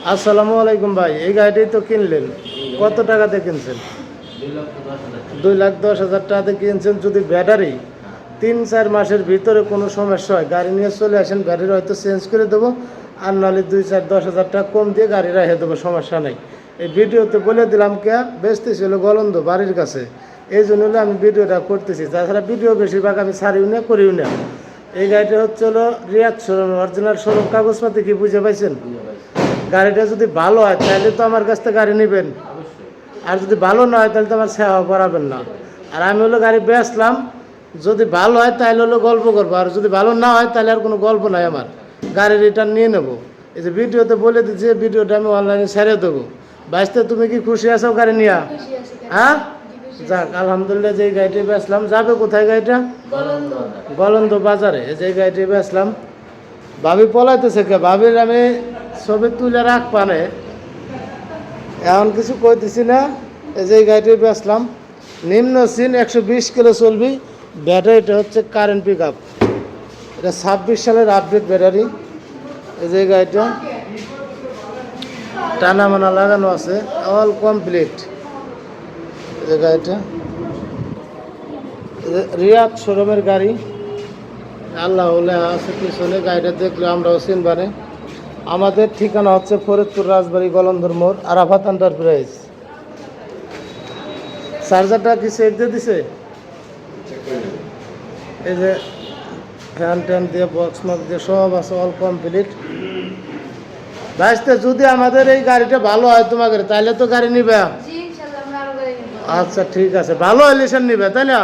আসসালামু আলাইকুম ভাই, এই গাড়িটাই তো কিনলেন, কত টাকাতে কিনছেন? 2,10,000 টাকাতে কিনছেন। যদি ব্যাটারি 3-4 মাসের ভিতরে কোনো সমস্যা হয় গাড়ি নিয়ে চলে আসেন, গাড়ির হয়তো চেঞ্জ করে দেবো, আর নাহলে 2-4-10,000 টাকা কম দিয়ে গাড়ি রেখে দেবো, সমস্যা নেই। এই ভিডিওতে বলে দিলাম কে বেচতেছিল গলন্দ বাড়ির কাছে, এই জন্য হলে আমি ভিডিওটা করতেছি। তাছাড়া ভিডিও বেশিরভাগ আমি ছাড়িও না, করিও না। এই গাড়িটা হচ্ছে হলো রিয়াদ শোরুম, অরিজিনাল শোরুম, কাগজপাতি কি বুঝে পাইছেন? গাড়িটা যদি ভালো হয় তাহলে তো আমার কাছ থেকে গাড়ি নেবেন, আর যদি ভালো না হয় তাহলে তো আমার সেবা করাবেন না। আর আমি হলো গাড়ি বেচলাম, যদি ভালো হয় তাহলে হলো গল্প করবো, আর যদি ভালো না হয় তাহলে আর কোনো গল্প নাই, আমার গাড়ি রিটার্ন নিয়ে নেবো। এই যে ভিডিওতে বলে দিচ্ছি, ভিডিওটা আমি অনলাইনে ছেড়ে দেবো। বাইসতে তুমি কি খুশি আছো গাড়ি নিয়ে? হ্যাঁ, যাক আলহামদুলিল্লাহ। যে গাড়িটি বেচলাম, যাবে কোথায় গাড়িটা? গলন্দ বাজারে। এই যে গাড়িটি বেচলাম। ভাবি পলাইতেছে কে? ভাবির আমি ছবি তুলে রাখ পানে, এখন কিছু কইতেছি না। এই যে গাড়িটি বেচলাম, নিম্ন সিন 120 কিলো চলবি। ব্যাটারিটা হচ্ছে কারেন্ট পিক আপ, এটা 26 সালের আপডেট ব্যাটারি। এই যে গাড়িটা টানা মানা লাগানো আছে, অল কমপ্লিট। এই যে গাড়িটা রিয়াদ শোরুমের গাড়ি, আল্লাহ আছে পিছনে। গাড়িটা দেখলে আমরাও চিনবানে। আমাদের ঠিকানা হচ্ছে ফরিদপুর রাজবাড়ি গলন্দর মোড়, আরাফাত এন্টারপ্রাইজ। চার্জারটা কি সেট দিয়ে দিছে? এই যে ফ্যান ট্যান দিয়ে বক্স মক্স দিয়ে সব আছে, অল কমপ্লিট। ভাইস্তে যদি আমাদের এই গাড়িটা ভালো হয় তোমাকে, তাহলে তো গাড়ি নিবে। আচ্ছা ঠিক আছে, ভালো হলে নিবে, তাই না?